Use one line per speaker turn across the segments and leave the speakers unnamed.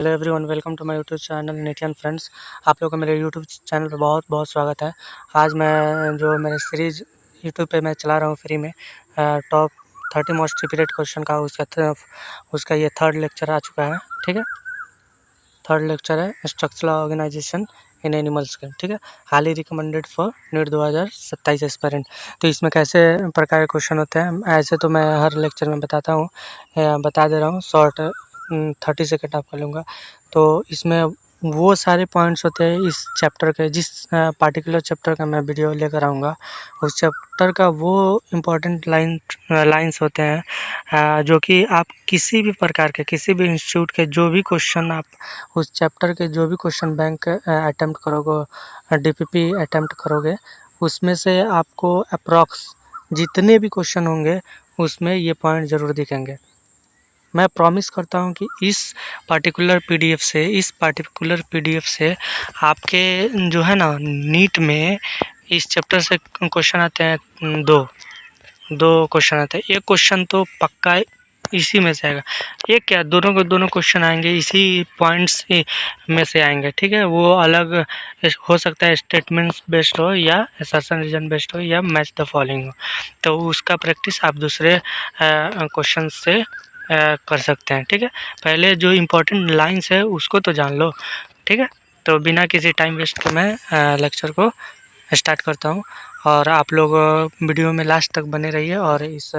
Hello everyone, welcome to my YouTube channel Nitin friends. आप लोगों का मेरे यूट्यूब चैनल पे बहुत बहुत स्वागत है। आज मैं जो मेरे सीरीज यूट्यूब पे मैं चला रहा हूँ फ्री में टॉप 30 मोस्ट रिपीटेड क्वेश्चन का उसका ये थर्ड लेक्चर आ चुका है। ठीक है, थर्ड लेक्चर है स्ट्रक्चरल ऑर्गेनाइजेशन इन एनिमल्स का। ठीक है, highly recommended for NEET 2027 aspirant. तो इसमें कैसे प्रकार के क्वेश्चन होते हैं, ऐसे तो मैं हर लेक्चर में बताता हूँ, बता दे रहा हूँ शॉर्ट 30 सेकेंड आपका लूँगा। तो इसमें वो सारे पॉइंट्स होते हैं इस चैप्टर के, जिस पार्टिकुलर चैप्टर का मैं वीडियो लेकर आऊँगा उस चैप्टर का वो इम्पोर्टेंट लाइंस होते हैं, जो कि आप किसी भी प्रकार के किसी भी इंस्टीट्यूट के जो भी क्वेश्चन आप उस चैप्टर के जो भी क्वेश्चन बैंक अटेम्प्ट करोगे, डीपीपी अटेम्प्ट करोगे, उसमें से आपको अप्रॉक्स जितने भी क्वेश्चन होंगे उसमें ये पॉइंट ज़रूर दिखेंगे। मैं प्रॉमिस करता हूँ कि इस पार्टिकुलर पीडीएफ से आपके जो है ना नीट में इस चैप्टर से क्वेश्चन आते हैं, दो क्वेश्चन आते हैं। एक क्वेश्चन तो पक्का इसी में से आएगा, एक क्या दोनों क्वेश्चन आएंगे इसी पॉइंट्स में से आएंगे। ठीक है, वो अलग हो सकता है, स्टेटमेंट्स बेस्ड हो या असर्शन रीजन बेस्ड हो या मैच द फॉलोइंग हो। तो उसका प्रैक्टिस आप दूसरे क्वेश्चन से कर सकते हैं। ठीक है, पहले जो इम्पोर्टेंट लाइंस है उसको तो जान लो। ठीक है, तो बिना किसी टाइम वेस्ट के मैं लेक्चर को स्टार्ट करता हूँ और आप लोग वीडियो में लास्ट तक बने रहिए और इस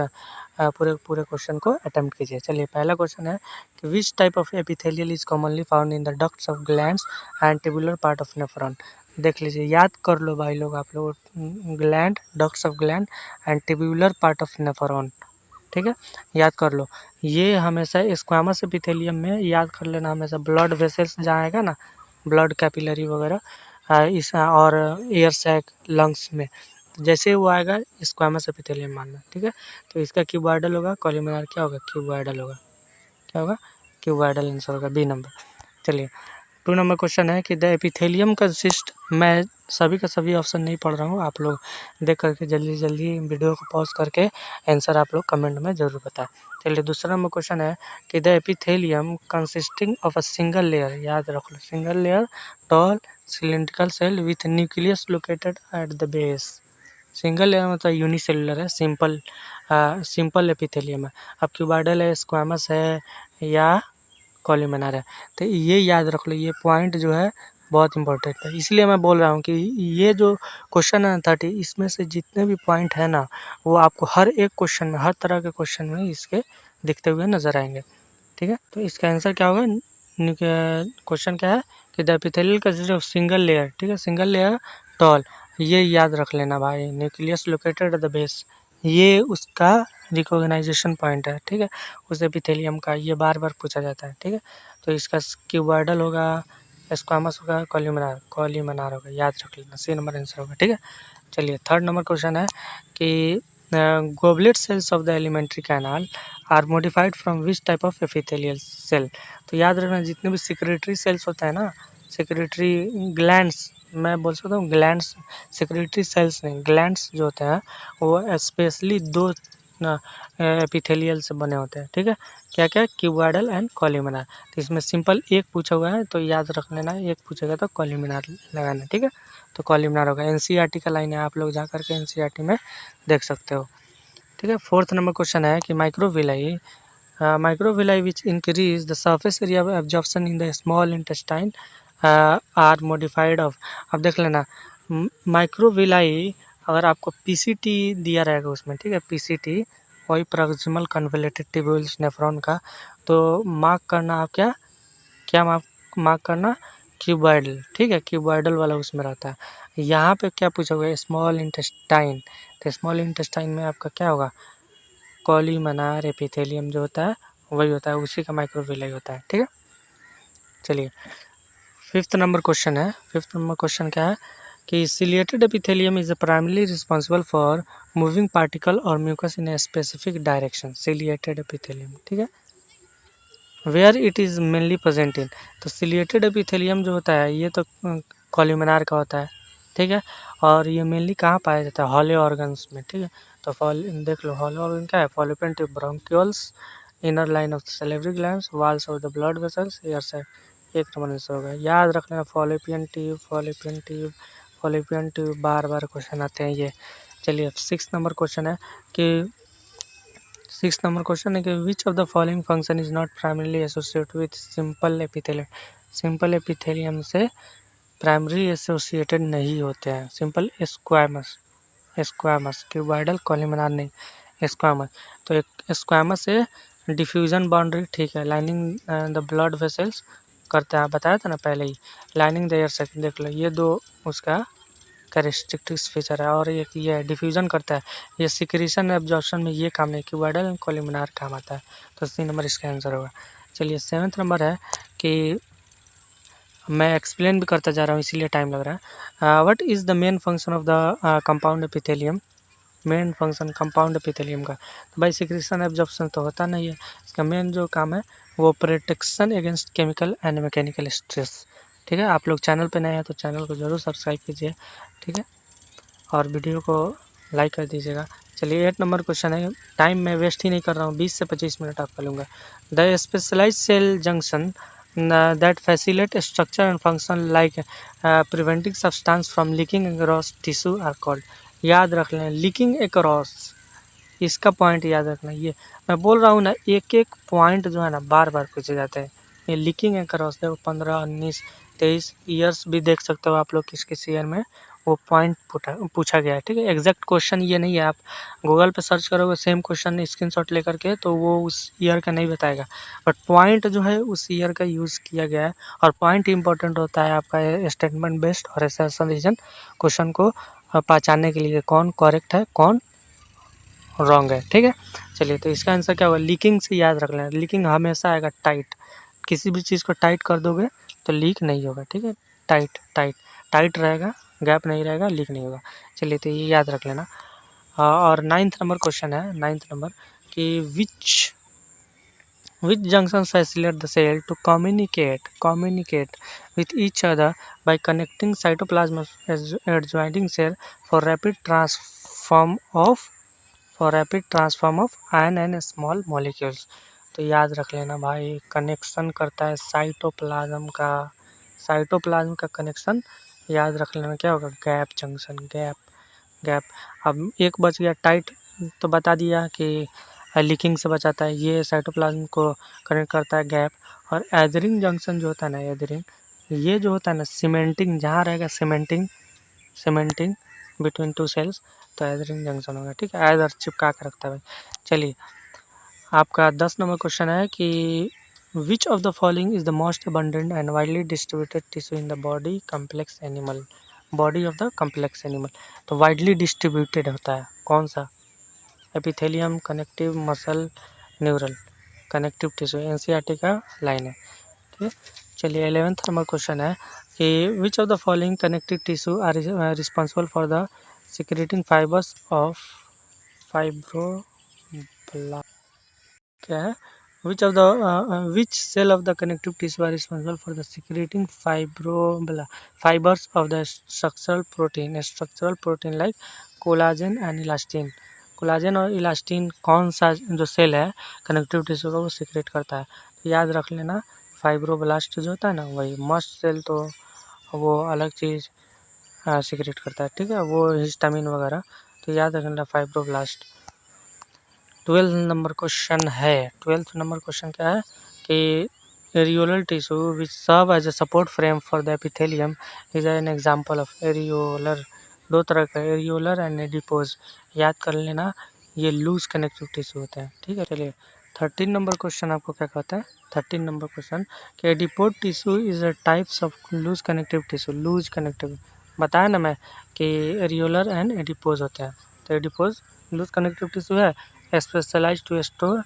पूरे क्वेश्चन को अटेम्प्ट कीजिए। चलिए, पहला क्वेश्चन है कि विच type of epithelial is commonly found in the ducts of glands and tubular part of nephron. देख लीजिए, याद कर लो भाई लोग, आप लोग gland, ducts of gland and tubular part of nephron. ठीक है, याद कर लो। ये हमेशा स्क्वामस एपिथेलियम में याद कर लेना, हमेशा ब्लड वेसल्स जहाँ आएगा ना, ब्लड कैपिलरी वगैरह इस और एयर सैक लंग्स में जैसे वो आएगा स्क्वामस एपिथेलियम मानना। ठीक है, तो इसका क्यूबॉइडल होगा, कॉलमनार क्या होगा, क्यूबॉइडल होगा। क्या होगा, क्यूबॉइडल आंसर होगा, बी नंबर। चलिए, 2 नंबर क्वेश्चन है कि द एपिथेलियम कंसिस्ट, मैं सभी का सभी ऑप्शन नहीं पढ़ रहा हूँ, आप लोग देख करके जल्दी जल्दी वीडियो को पॉज करके आंसर आप लोग कमेंट में ज़रूर बताएं। चलिए, दूसरा नंबर क्वेश्चन है कि the epithelium consisting of a single layer, याद रख लो, single layer tall cylindrical cell with nucleus located at the base. Single layer मतलब यूनिसेलुलर है, सिंपल एपिथेलियम है। अब क्यूबॉइडल है, स्क्वामस है या कॉलमनार है। तो ये याद रख लो, ये पॉइंट जो है बहुत इंपॉर्टेंट है, इसलिए मैं बोल रहा हूँ कि ये जो क्वेश्चन है 30, इसमें से जितने भी पॉइंट है ना वो आपको हर एक क्वेश्चन में, हर तरह के क्वेश्चन में इसके दिखते हुए नजर आएंगे। ठीक है, तो इसका आंसर क्या होगा, क्वेश्चन क्या है कि the epithelial consist of single layer. ठीक है, सिंगल लेयर टॉल, ये याद रख लेना भाई, nucleus located at the base, ये उसका रिकॉग्नाइजेशन पॉइंट है। ठीक है, उस एपिथेलियम का ये बार बार पूछा जाता है। ठीक है, तो इसका क्यूबॉइडल होगा, स्क्वामस होगा, कॉलमनार होगा, याद रख लेना, सी नंबर आंसर होगा। ठीक है, चलिए, थर्ड नंबर क्वेश्चन है कि goblet cells of the alimentary canal are modified from which type of epithelial cell. तो याद रखना, जितने भी सिक्रेटरी सेल्स होता है ना, सिक्रेटरी ग्लैंड्स, मैं बोल सकता हूँ ग्लैंड्स, सिक्रेटरी सेल्स नहीं, ग्लैंड्स जो होते हैं वो स्पेशली दो एपिथेलियल से बने होते हैं। ठीक है, क्या क्या, क्यूबॉइडल एंड कॉलमनार। तो इसमें सिंपल एक पूछा हुआ है तो याद रख लेना, एक पूछेगा तो कॉलमनार लगाना। ठीक है, तो कॉलमनार होगा, एनसीईआरटी का लाइन है, आप लोग जा करके एनसीईआरटी में देख सकते हो। ठीक है, फोर्थ नंबर क्वेश्चन है कि microvilli which increase the surface area of absorption in the small intestine are modified of. अब देख लेना, माइक्रोविलाई अगर आपको पीसीटी दिया रहेगा उसमें, ठीक है, पीसीटी वही प्रॉक्सिमल कन्वोल्यूटेड ट्यूब्यूल्स नेफ्रॉन का, तो मार्क करना आप क्या क्या मार्क करना, क्यूबॉइडल। ठीक है, क्यूबॉइडल वाला उसमें रहता है। यहाँ पे क्या पूछा हुआ है, स्मॉल इंटेस्टाइन, तो स्मॉल इंटेस्टाइन में आपका क्या होगा, कॉलमनार एपिथेलियम जो होता है वही होता है, उसी का माइक्रोविलाई होता है। ठीक है, चलिए, फिफ्थ नंबर क्वेश्चन क्या है कि ciliated epithelium is primarily responsible for moving particle और mucus in a specific direction. Ciliated epithelium, ठीक है, where it is mainly present in. तो सिलिएटेड एपिथेलियम जो होता है ये तो कॉलमनार का होता है। ठीक है, और ये मेनली कहाँ पाया जाता है, हॉलो ऑर्गन्स में। ठीक है, तो देख लो, हॉलो ऑर्गन क्या है, fallopian tube, bronchioles, inner line of the salivary glands, walls of the blood vessels, air sac. एक नंबर आंसर होगा। याद रख लेना fallopian tube, fallopian tube, fallopian tube, बार बार क्वेश्चन आते हैं ये। चलिए अब 6 नंबर क्वेश्चन है कि 6 नंबर क्वेश्चन है कि which of the following function is not primarily associated with simple epithelium. Simple epithelium से प्राइमरी एसोसिएटेड नहीं होते हैं। Simple squamous, squamous cuboidal columnar नहीं, स्क्वामस। तो एक स्क्वामस से डिफ्यूजन बाउंड्री ठीक है, लाइनिंग द ब्लड वेसल्स करते हैं, बताया था ना पहले ही, लाइनिंग द एयर सेक्शन। देख लो ये दो उसका कैरेक्टरिस्टिक्स फीचर है। और एक ये डिफ्यूजन करता है, ये सिक्रीशन एब्जॉर्प्शन में ये काम नहीं, क्यूबॉइडल कॉलमनार काम आता है। तो 3 नंबर इसका आंसर होगा। चलिए 7th नंबर है कि मैं एक्सप्लेन भी करता जा रहा हूँ इसलिए टाइम लग रहा है। What is the main function of the compound epithelium. Main function compound epithelium का, तो भाई सिक्रीशन एब्जॉर्प्शन तो होता नहीं है, इसका मेन जो काम है वो protection against chemical and mechanical stress. ठीक है, आप लोग चैनल पे नए हैं तो चैनल को ज़रूर सब्सक्राइब कीजिए, ठीक है, और वीडियो को लाइक कर दीजिएगा। चलिए 8 नंबर क्वेश्चन है, टाइम मैं वेस्ट ही नहीं कर रहा हूँ, 20 से 25 मिनट आपका लूँगा। The specialise cell junction that facilitate structure and function like preventing substance from leaking across tissue are called। याद रख लें लीकिंग across, इसका पॉइंट याद रखना। ये मैं बोल रहा हूँ ना, एक एक पॉइंट जो है ना बार बार पूछे जाते हैं। ये लीकिंग across देखो 15, 19, 23 ईयर्स भी देख सकते हो आप लोग किस किस ईयर में वो पॉइंट पूछा गया है। ठीक है, एग्जैक्ट क्वेश्चन ये नहीं है, आप गूगल पे सर्च करोगे सेम क्वेश्चन स्क्रीनशॉट लेकर के तो वो उस ईयर का नहीं बताएगा, बट पॉइंट जो है उस ईयर का यूज़ किया गया है। और पॉइंट इंपॉर्टेंट होता है आपका स्टेटमेंट बेस्ड और असर्शन रीजन क्वेश्चन को पहचानने के लिए, कौन करेक्ट है कौन रॉन्ग है। ठीक है, चलिए तो इसका आंसर क्या होगा, लीकिंग से याद रख लेना, लीकिंग हमेशा आएगा टाइट, किसी भी चीज़ को टाइट कर दोगे तो लीक नहीं होगा। ठीक है, टाइट टाइट टाइट रहेगा, गैप नहीं रहेगा, लीक नहीं होगा। चलिए तो ये याद रख लेना। और 9th नंबर क्वेश्चन है, 9th नंबर कि which junctions facilitate the cell to communicate with each other by connecting cytoplasm adjoining cell for rapid transform of ion and small molecules। तो याद रख लेना भाई, कनेक्शन करता है साइटोप्लाज्म का कनेक्शन याद रख लेना क्या होगा, गैप जंक्शन, गैप। अब एक बच गया टाइट, तो बता दिया कि लीकिंग से बचाता है, ये साइटोप्लाज्म को कनेक्ट करता है गैप। और एदरिंग जंक्शन जो होता है ना, एदरिंग ये जो होता है ना, सीमेंटिंग जहाँ रहेगा, सीमेंटिंग बिटवीन टू सेल्स, तो एदरिंग जंक्शन होगा। ठीक है, एदर चिपका के रखता है भाई। चलिए आपका 10 नंबर क्वेश्चन है कि which of the following is the most abundant and widely distributed tissue in the body complex animal. Body of the complex animal, तो वाइडली डिस्ट्रीब्यूटेड होता है कौन सा, epithelium, connective, muscle, neural, connective tissue, NCERT का line है। ठीक है, चलिए 11th नंबर क्वेश्चन है कि which of the following connective tissue are responsible for the secreting fibres of fibroblast. क्या है, which of the which cell of the connective tissue are responsible for the secreting fibres of the structural protein like collagen and elastin. Collagen और elastin कौन सा जो cell है connective tissue का वो secrete करता है, तो याद रख लेना फाइब्रोब्लास्ट जो होता है ना वही। मस्ट सेल तो वो अलग चीज़ सिक्रेट करता है, ठीक है, वो हिस्टामिन वगैरह, तो याद रखना फाइब्रोब्लास्ट। 12th नंबर क्वेश्चन है, 12th नंबर क्वेश्चन क्या है कि areolar tissue which serve as a support frame for the epithelium is an example of areolar. दो तरह का एरियोलर एंड एडिपोज, याद कर लेना ये लूज कनेक्टिव टिश्यू होता है। ठीक है, चलिए 13 नंबर क्वेश्चन आपको क्या कहता है, 13 नंबर क्वेश्चन कि adipose tissue is a types of loose connective tissue. Loose connective बताया ना मैं कि एरियोलर एंड एडिपोज होते हैं, तो एडिपोज लूज कनेक्टिव टिश्यू है, specialised to store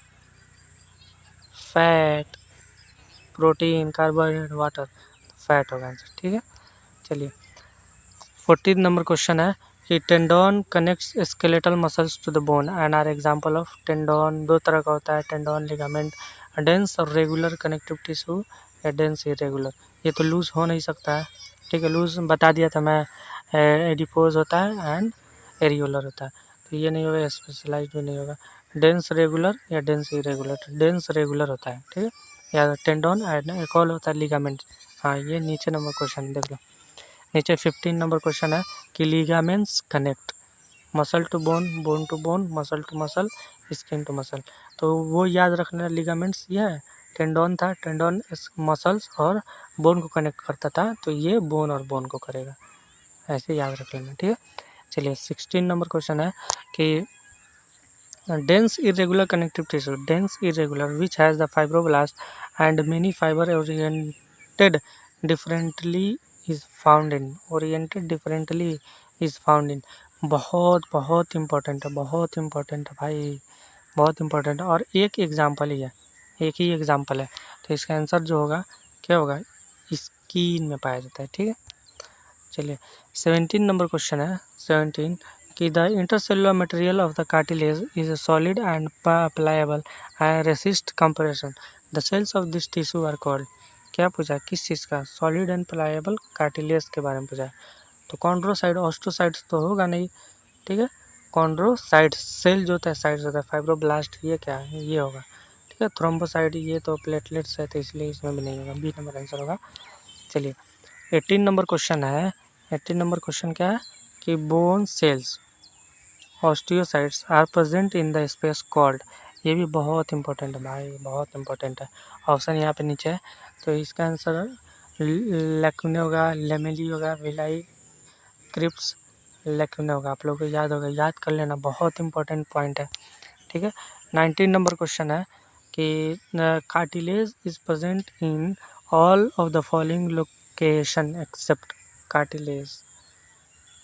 fat, protein, carbohydrate, water, fat होगा आंसर। ठीक है, चलिए 14 नंबर क्वेश्चन है कि tendon connects skeletal muscles to the bone and are example of tendon. दो तरह का होता है टेंडोन, लिगामेंट, डेंस और रेगुलर कनेक्टिव टिश्यू या डेंस इरेगुलर। ये तो लूज हो नहीं सकता है, ठीक है, लूज बता दिया था मैं, एडिपोज होता है एंड एरियोलर होता है, तो ये नहीं होगा, स्पेशलाइज्ड भी नहीं होगा। डेंस रेगुलर या डेंस इरेगुलर, डेंस रेगुलर होता है। ठीक है, या टेंडोन एंड एक और होता है लिगामेंट। हाँ, ये नीचे नंबर क्वेश्चन देख लो, नीचे 15 नंबर क्वेश्चन है कि ligaments connect muscle to bone, bone to bone, muscle to muscle, skin to muscle. तो वो याद रखना, लिगामेंट्स ये है, टेंडोन था, टेंडोन मसल्स और बोन को कनेक्ट करता था, तो ये बोन और बोन को करेगा, ऐसे याद रख लेना, ठीक है। चलिए 16 नंबर क्वेश्चन है कि dense irregular connective tissue, dense irregular, which has the fibroblast and many fiber oriented differently is found in, oriented differently is found in। बहुत बहुत इम्पोर्टेंट है, बहुत इम्पोर्टेंट है भाई, बहुत इम्पोर्टेंट है। और एक एग्जाम्पल ही है, एक ही एग्जाम्पल है, तो इसका आंसर जो होगा क्या होगा, स्किन में पाया जाता है, ठीक है। चलिए 17 नंबर क्वेश्चन है, 17 कि the intercellular material of the cartilage is solid and pliable and resist compression, the cells of this tissue are called. क्या पूछा, किस चीज़ का, सॉलिड एंड प्लायबल कार्टिलेज के बारे में पूछा है। तो कॉन्ड्रोसाइट, ऑस्टोसाइट्स तो होगा नहीं, ठीक है। कॉन्ड्रोसाइट सेल जो होता है, साइड्स होता है, फाइब्रोब्लास्ट ये क्या है, ये होगा, ठीक है। थ्रोम्बोसाइट ये तो प्लेटलेट्स है, तो इसलिए इसमें भी नहीं होगा, बी नंबर आंसर होगा। चलिए 18 नंबर क्वेश्चन है, 18 नंबर क्वेश्चन क्या है कि bone cells osteocytes are present in the space called. ये भी बहुत इंपॉर्टेंट है भाई, बहुत इंपॉर्टेंट है। ऑप्शन यहाँ पे नीचे है, तो इसका आंसर लैक्यूने होगा, लेमेली होगा, विलाई, क्रिप्स, लैक्यूने होगा। आप लोगों को याद होगा, याद कर लेना, बहुत इंपॉर्टेंट पॉइंट है, ठीक है। 19 नंबर क्वेश्चन है कि cartilage is present in all of the following location except cartilage.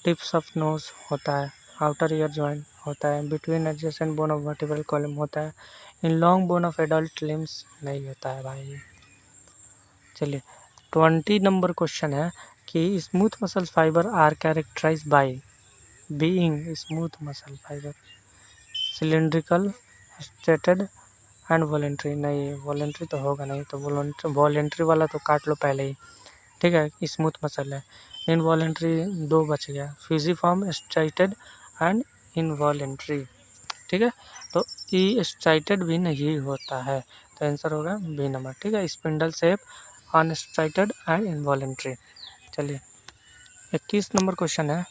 Tips of nose होता है, आउटर ईयर जॉइंट होता है, between adjacent bone of vertebral column होता है, in long bone of adult limbs नहीं होता है भाई। चलिए 20 नंबर क्वेश्चन है कि smooth muscle fibre are characterise by being smooth muscle fibre, cylindrical, striated and voluntary. नहीं, वॉलेंट्री तो होगा नहीं, तो वॉलेंट्री वाला तो काट लो पहले ही, ठीक है, स्मूथ मसल है। इनवॉलेंट्री दो बच गया, फ्यूजिफॉर्म, स्ट्राइटेड एंड इनवॉलेंट्री, ठीक है। तो ई स्ट्राइटेड भी नहीं होता है, तो आंसर होगा बी नंबर, ठीक है। Spindle shape, unstriated and involuntary. चलिए 21 नंबर क्वेश्चन है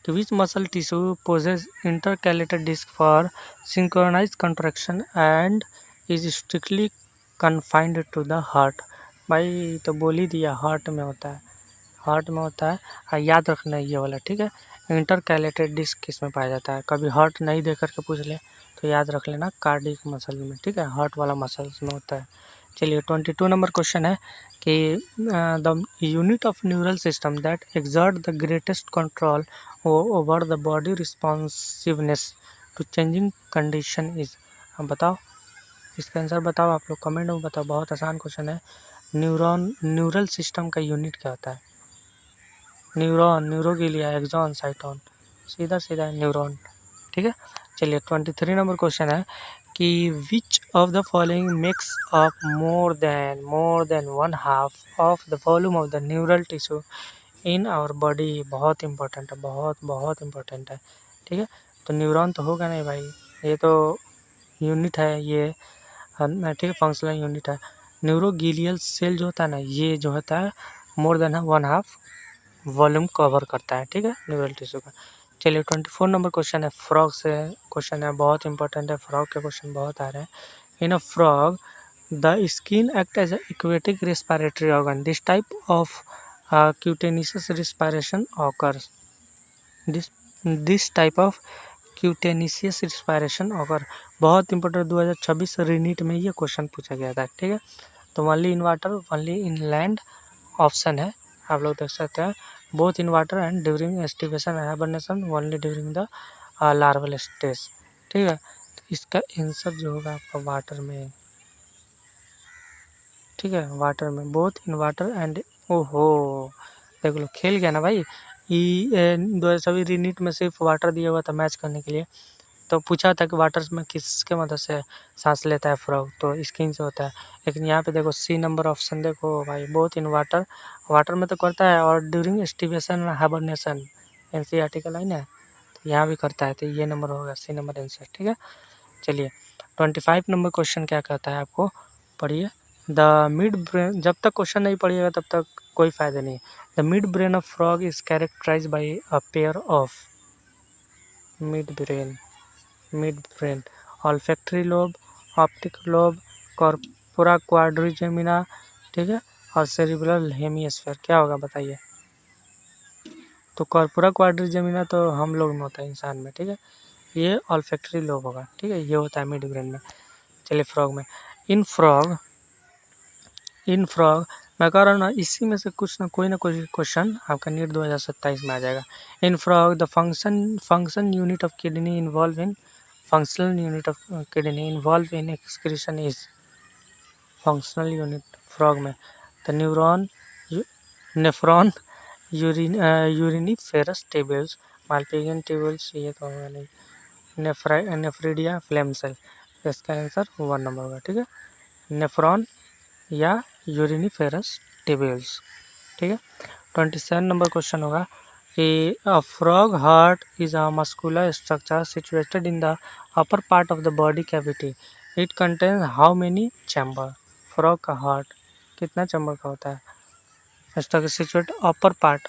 कि which muscle tissue possess intercalated disc for synchronise contraction and is strictly confined to the heart. भाई तो बोल ही दिया, हार्ट में होता है, हार्ट में होता है, और याद रखना है ये वाला, ठीक है। इंटरकैलेटेड डिस्क किस में पाया जाता है, कभी हार्ट नहीं दे करके पूछ ले तो याद रख लेना, कार्डियक मसल में, ठीक है, हार्ट वाला मसल्स में होता है। चलिए 22 नंबर क्वेश्चन है कि the unit of neural system that exert the greatest control over the body responsiveness to changing condition is. अब बताओ, इसका आंसर बताओ, आप लोग कमेंट में बताओ, बहुत आसान क्वेश्चन है। न्यूरल सिस्टम का यूनिट क्या होता है, न्यूरॉन, न्यूरोगिलिया, एक्सॉन, साइटोन, सीधा सीधा न्यूरॉन, ठीक है। चलिए 23 नंबर क्वेश्चन है कि which of the following makes up more than one half of the volume of the neural tissue in our body. बहुत इंपॉर्टेंट है, बहुत बहुत इंपॉर्टेंट है, ठीक है। तो न्यूरॉन तो होगा नहीं भाई, ये तो यूनिट है ये, ठीक है, फंक्शनल यूनिट है। न्यूरोगिलियल सेल जो होता है ना, ये जो होता है मोर than one half volume cover करता है, ठीक है, न्यूरल टिश्यू का। चलिए 24 नंबर क्वेश्चन है, फ्रॉग से क्वेश्चन है, बहुत इंपॉर्टेंट है, फ्रॉग के क्वेश्चन बहुत आ रहे हैं। In a frog the skin act as aquatic respiratory organ, this type of cutaneous respiration occurs, this type of cutaneous respiration occur. बहुत इंपॉर्टेंट, 2026 रीनीट में ये क्वेश्चन पूछा गया था, ठीक है। तो only in water, only in land option है, आप लोग देख सकते हैं, both in water and during aestivation and hibernation, only during the larval stage, ठीक है। तो इसका आंसर जो होगा आपका वाटर में, ठीक है, वाटर में, बोथ इन वाटर एंड, ओहो देख लो, खेल गया ना भाई। दो सभी रीनीट में सिर्फ वाटर दिया हुआ था मैच करने के लिए, तो पूछा था कि वाटर में किसके मदद से सांस लेता है फ्रॉग, तो स्किन से होता है। लेकिन यहाँ पे देखो सी नंबर ऑप्शन देखो भाई, बोथ इन वाटर, वाटर में तो करता है, और ड्यूरिंग एस्टिवेशन हाइबरनेशन, एनसीईआरटी का लाइन है, तो यहाँ भी करता है, तो ये नंबर होगा सी नंबर आंसर, ठीक है। चलिए 25 नंबर क्वेश्चन क्या कहता है आपको, पढ़िए। द मिड ब्रेन, जब तक क्वेश्चन नहीं पढ़िएगा तब तक कोई फ़ायदा नहीं। The mid brain of frog is characterise by a pair of mid brain, olfactory lobe, optic lobe, corpora quadrigemina, ठीक है, और सेरिब्रल हेमिस्फीयर। क्या होगा बताइए? तो कॉर्पोरा क्वाड्रिजेमिना तो हम लोग में होता है, इंसान में, ठीक है। ये ऑल्फैक्टरी लोब होगा, ठीक है, ये होता है मिड ब्रेन में। चलिए फ्रॉग में, इन फ्रॉग मैं कह रहा हूँ ना, इसी में से कुछ ना कोई क्वेश्चन आपका नीट 2027 में आ जाएगा। In frog the function unit of kidney involve in functional unit of kidney involve in excretion is functional unit frog में the nephron, uriniferous tubules, Malpighian tubules, ये तो होगा नहीं, नेफ्रिडिया फ्लेम सेल। इसका आंसर 1 नंबर होगा, ठीक है, nephron या यूरिनिफेरस टेबल्स, ठीक है। 27 नंबर क्वेश्चन होगा कि a frog heart is a muscular structure situated in the upper part of the body cavity. It contains how many chamber? Frog का हार्ट कितना चैम्बर का होता है? Structure situate upper part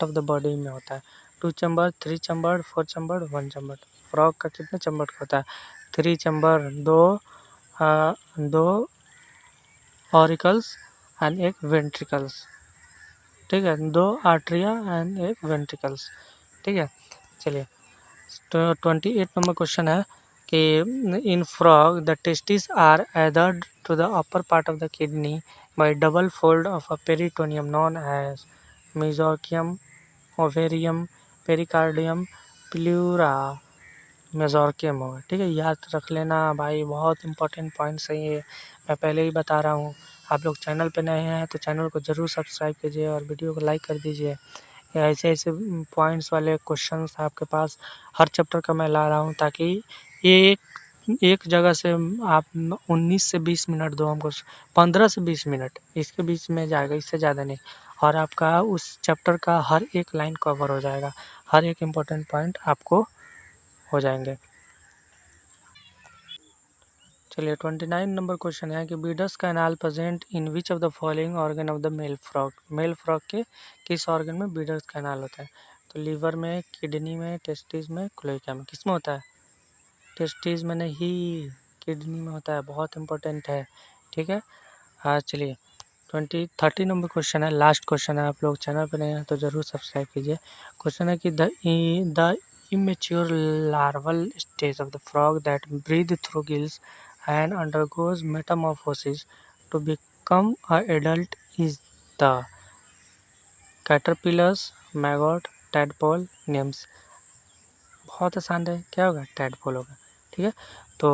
of the body में होता है। 2 chamber, 3 chamber, 4 chamber, 1 chamber. Frog का कितने चैम्बर का होता है? 3 चैम्बर, दो ऑरिकल्स एंड एक वेंट्रिकल्स, ठीक है, 2 आर्ट्रिया एंड एक वेंट्रिकल्स, ठीक है। चलिए, तो 28 नंबर क्वेश्चन है कि in frog the testis are adhered to the upper part of the kidney by double fold of a peritoneum known as mesorchium, ovarium, pericardium, pleura, mesorchium होगा, ठीक है। याद रख लेना भाई, बहुत इंपॉर्टेंट पॉइंट्स है ये, मैं पहले ही बता रहा हूँ। आप लोग चैनल पे नए हैं तो चैनल को ज़रूर सब्सक्राइब कीजिए और वीडियो को लाइक कर दीजिए। ऐसे ऐसे पॉइंट्स वाले क्वेश्चंस आपके पास हर चैप्टर का मैं ला रहा हूँ, ताकि ये एक जगह से आप 19 से 20 मिनट दो हमको, 15 से 20 मिनट इसके बीच में जाएगा, इससे ज़्यादा नहीं, और आपका उस चैप्टर का हर एक लाइन कवर हो जाएगा, हर एक इम्पोर्टेंट पॉइंट आपको हो जाएंगे। चलिए, 29 नंबर क्वेश्चन है कि Bidder's canal present in which of the following organ of the male frog? Male frog के किस ऑर्गन में बीडस कैनाल होता है? तो लीवर में, किडनी में, टेस्टिस में, क्लोएका में। किस में होता है? टेस्टिस में नहीं, किडनी में होता है, बहुत इंपॉर्टेंट है, ठीक है। हाँ चलिए, 30 नंबर क्वेश्चन है, लास्ट क्वेश्चन है। आप लोग चैनल पर नए हैं तो ज़रूर सब्सक्राइब कीजिए। क्वेश्चन है कि the immature larval stage of the frog that breathe through gills and undergoes metamorphosis to become an adult is the caterpillars, maggot, tadpole, nymphs। बहुत आसान है, क्या होगा? टैडपोल होगा, ठीक है। तो